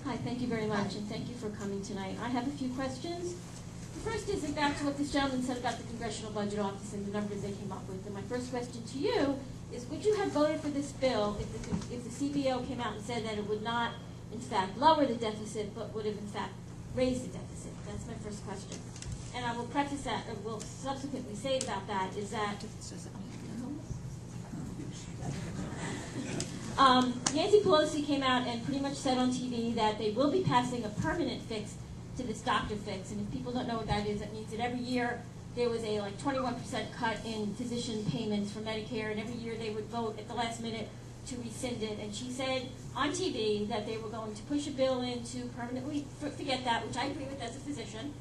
Hi, thank you very much, and thank you for coming tonight. I have a few questions. The first is back to what this gentleman said about the Congressional Budget Office and the numbers they came up with. And my first question to you is, would you have voted for this bill if the CBO came out and said that it would not, in fact, lower the deficit, but would have, in fact, raised the deficit? That's my first question. And I will preface that, or will subsequently say about that, is that Nancy Pelosi came out and pretty much said on TV that they will be passing a permanent fix to this doctor fix. And if people don't know what that is, that means that every year there was a 21% cut in physician payments for Medicare, and every year they would vote at the last minute to rescind it. And she said on TV that they were going to push a bill in to permanently forget that, which I agree with as a physician.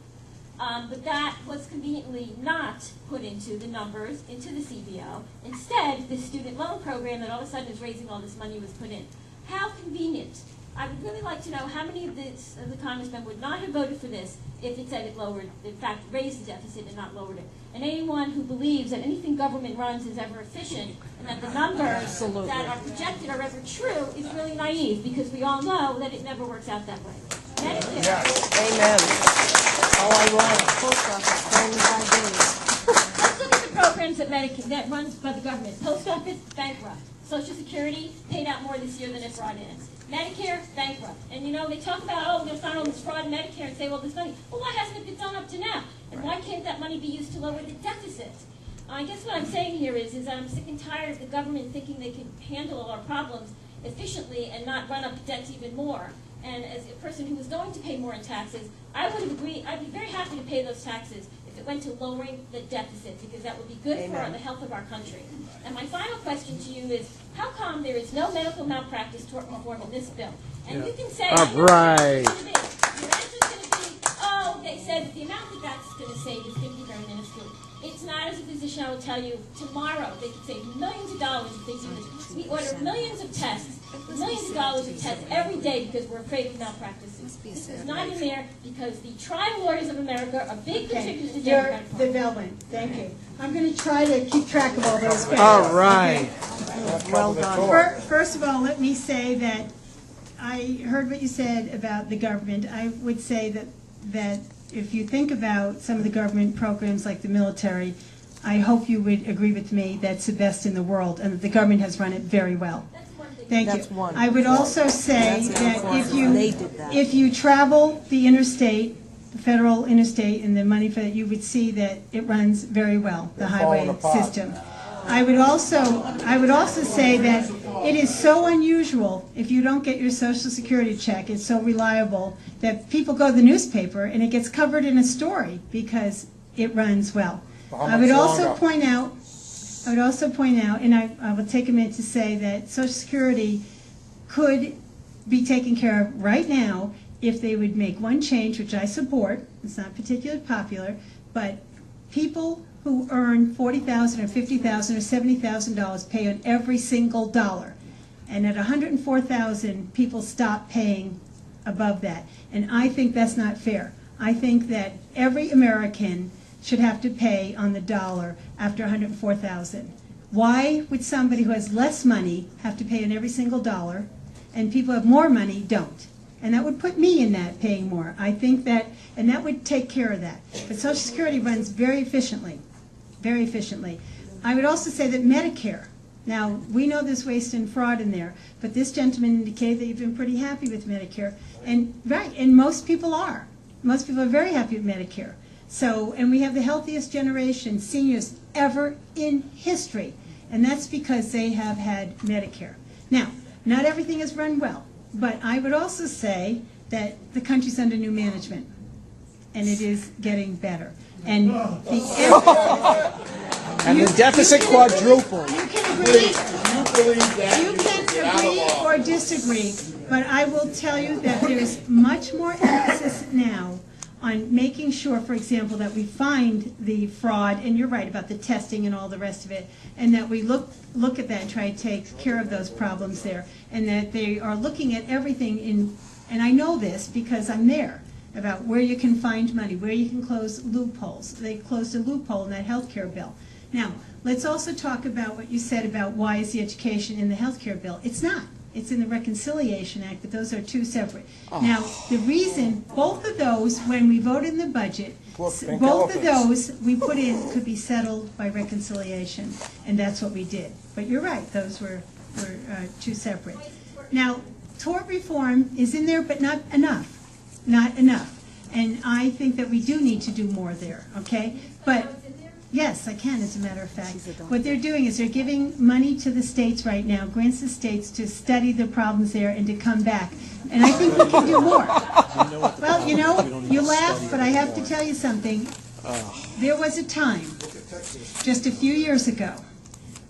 But that was conveniently not put into the numbers, into the CBO. Instead, the student loan program that all of a sudden is raising all this money was put in. How convenient. I would really like to know how many of the congressmen would not have voted for this if it said it lowered, in fact, raised the deficit and not lowered it. And anyone who believes that anything government runs is ever efficient and that the numbers that are projected are ever true is really naive, because we all know that it never works out that way. Medicare. Amen. All I want is post office phone by days. Let's look at the programs that Medicare that runs by the government. Post office, bankrupt. Social Security paid out more this year than it brought in. Medicare, bankrupt. And they talk about, oh, we're going to find all this fraud in Medicare and save all this money. Well, why hasn't it been done up to now? And why can't that money be used to lower the deficit? I guess what I'm saying here is that I'm sick and tired of the government thinking they can handle all our problems efficiently and not run up debts even more. And as a person who was going to pay more in taxes, I would have agreed, I'd be very happy to pay those taxes if it went to lowering the deficit, because that would be good for the health of our country. And my final question to you is, how come there is no medical malpractice tort reform in this bill? And you can say, all right. Your answer is going to be, oh, they said that the amount that that's going to save is going to be very minuscule. It's not. As a physician, I will tell you, tomorrow they could save millions of dollars if they do this. We order millions of tests, millions of dollars of tests every day because we're afraid of malpractice. This is not in there because the trial lawyers of America are big contributors to Democratic The Velvin. Thank you. I'm going to try to keep track of all those questions. All right. Okay. Well done. First of all, let me say that I heard what you said about the government. I would say that if you think about some of the government programs like the military, I hope you would agree with me that's the best in the world and that the government has run it very well. Thank you. I would also say that if you travel the interstate, the federal interstate, and the money for that, you would see that it runs very well, the highway system. I would also say that it is so unusual if you don't get your Social Security check. It's so reliable that people go to the newspaper and it gets covered in a story because it runs well. I would also point out, and I will take a minute to say that Social Security could be taken care of right now if they would make one change, which I support. It's not particularly popular, but people who earn $40,000 or $50,000 or $70,000 pay on every single dollar. And at $104,000, people stop paying above that. And I think that's not fair. I think that every American should have to pay on the dollar after $104,000. Why would somebody who has less money have to pay on every single dollar, and people who have more money don't? And that would put me in that, paying more. I think that, and that would take care of that. But Social Security runs very efficiently, very efficiently. I would also say that Medicare, now we know there's waste and fraud in there, but this gentleman indicated that you've been pretty happy with Medicare. And right, and most people are. Most people are very happy with Medicare. So, and we have the healthiest generation, seniors ever in history. And that's because they have had Medicare. Now, not everything is run well, but I would also say that the country's under new management, and it is getting better. And the deficit quadrupled. You can agree, or disagree, but I will tell you that there's much more emphasis now on making sure, for example, that we find the fraud, and you're right about the testing and all the rest of it, and that we look at that and try to take care of those problems there, and that they are looking at everything in, and I know this because I'm there, about where you can find money, where you can close loopholes. They closed a loophole in that health care bill. Now, let's also talk about what you said about why is the education in the health care bill. It's not. It's in the Reconciliation Act, but those are two separate. Now, the reason, both of those, when we voted in the budget, both of those we put in could be settled by reconciliation, and that's what we did. But you're right, those were two separate. Now, tort reform is in there, but not enough. Not enough. And I think that we do need to do more there, okay? But yes, I can, as a matter of fact. What they're doing is they're giving money to the states right now, grants the states to study the problems there and to come back. And I think we can do more. Well, you know, you laugh, but I have to tell you something. There was a time, just a few years ago,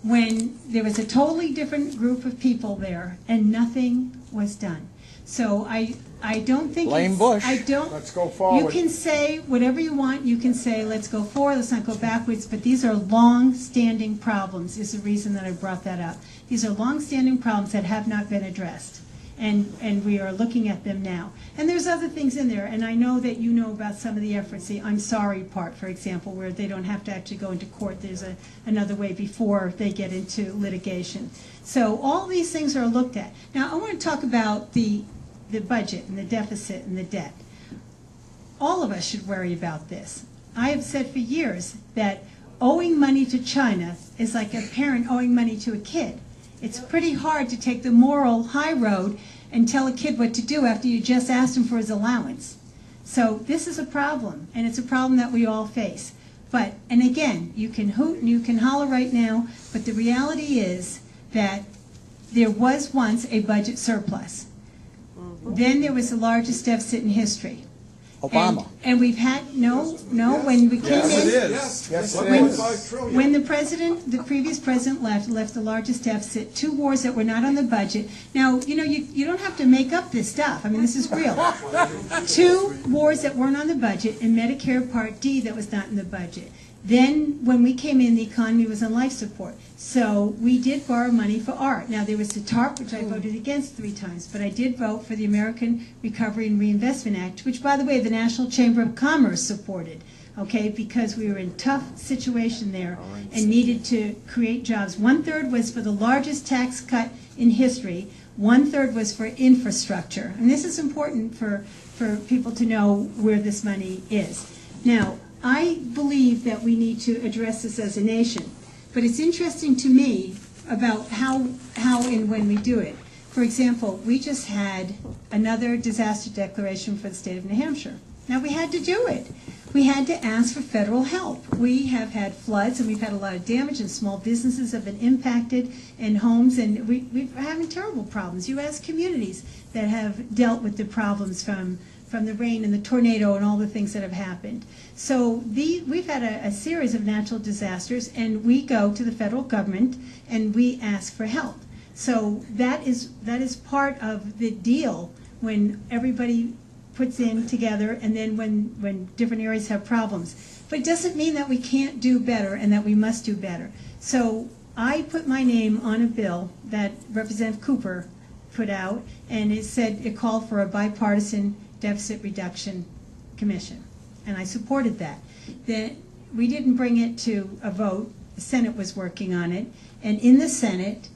when there was a totally different group of people there and nothing was done. So I don't think Blame Bush. I don't. Let's go forward. You can say whatever you want. You can say let's go forward, let's not go backwards. But these are long-standing problems. Is the reason that I brought that up. These are long-standing problems that have not been addressed, and we are looking at them now. And there's other things in there. And I know that you know about some of the efforts. The I'm sorry part, for example, where they don't have to actually go into court. There's another way before they get into litigation. So all these things are looked at. Now I want to talk about the budget and the deficit and the debt. All of us should worry about this. I have said for years that owing money to China is like a parent owing money to a kid. It's pretty hard to take the moral high road and tell a kid what to do after you just asked him for his allowance. So this is a problem, and it's a problem that we all face. But, and again, you can hoot and you can holler right now, but the reality is that there was once a budget surplus. Then there was the largest deficit in history. Obama. And we've had, when we came in. When the previous president left the largest deficit, 2 wars that were not on the budget. Now, you know, you don't have to make up this stuff. I mean, this is real. 2 wars that weren't on the budget, and Medicare Part D that was not in the budget. Then, when we came in, the economy was on life support. So we did borrow money for art. Now, there was the TARP, which I voted against 3 times, but I did vote for the American Recovery and Reinvestment Act, which, by the way, the National Chamber of Commerce supported, okay, because we were in a tough situation there and needed to create jobs. 1/3 was for the largest tax cut in history. 1/3 was for infrastructure. And this is important for people to know where this money is. Now, I believe that we need to address this as a nation, but it's interesting to me about how and when we do it. For example, we just had another disaster declaration for the state of New Hampshire. Now, we had to do it. We had to ask for federal help. We have had floods, and we've had a lot of damage, and small businesses have been impacted, and homes, and we're having terrible problems. You ask communities that have dealt with the problems from the rain and the tornado and all the things that have happened. So we've had a series of natural disasters, and we go to the federal government and we ask for help. So that is part of the deal when everybody puts in together, and then when different areas have problems. But it doesn't mean that we can't do better and that we must do better. So I put my name on a bill that Representative Cooper put out, and it called for a bipartisan deficit reduction commission, and I supported that. We didn't bring it to a vote. The Senate was working on it, and in the Senate,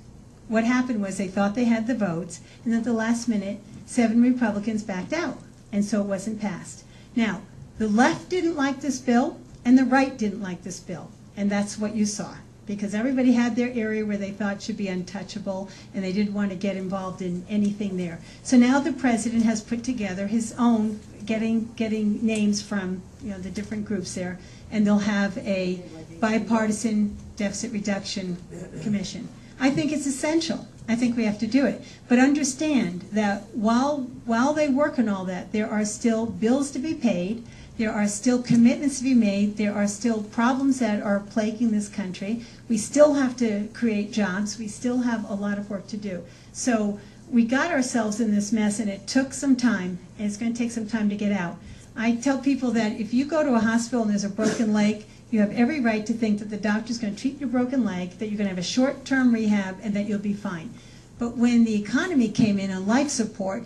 what happened was they thought they had the votes, and at the last minute, 7 Republicans backed out, and so it wasn't passed. Now, the left didn't like this bill, and the right didn't like this bill, and that's what you saw, because everybody had their area where they thought should be untouchable, and they didn't want to get involved in anything there. So now the president has put together his own, getting names from the different groups there, and they'll have a bipartisan deficit reduction commission. I think it's essential. I think we have to do it. But understand that while they work on all that, there are still bills to be paid. There are still commitments to be made. There are still problems that are plaguing this country. We still have to create jobs. We still have a lot of work to do. So we got ourselves in this mess, and it took some time, and it's going to take some time to get out. I tell people that if you go to a hospital and there's a broken leg, you have every right to think that the doctor's going to treat your broken leg, that you're going to have a short-term rehab, and that you'll be fine. But when the economy came in on life support,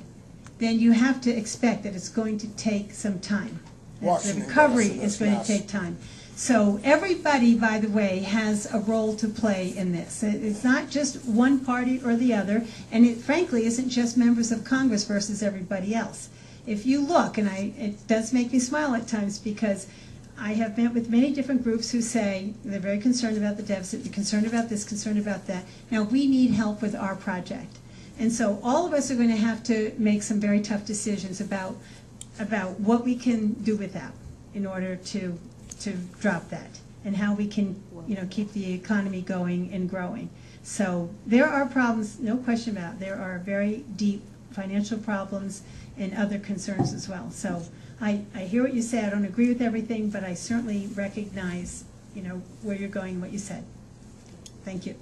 then you have to expect that it's going to take some time. The recovery is going to take time. So everybody, by the way, has a role to play in this. It's not just one party or the other, and it frankly isn't just members of Congress versus everybody else. If you look, and it does make me smile at times, because I have met with many different groups who say they're very concerned about the deficit, they're concerned about this, concerned about that. Now, we need help with our project. And so all of us are going to have to make some very tough decisions about what we can do with that in order to drop that, and how we can, keep the economy going and growing. So there are problems, no question about it. There are very deep financial problems and other concerns as well. So I hear what you say. I don't agree with everything, but I certainly recognize, where you're going, what you said. Thank you.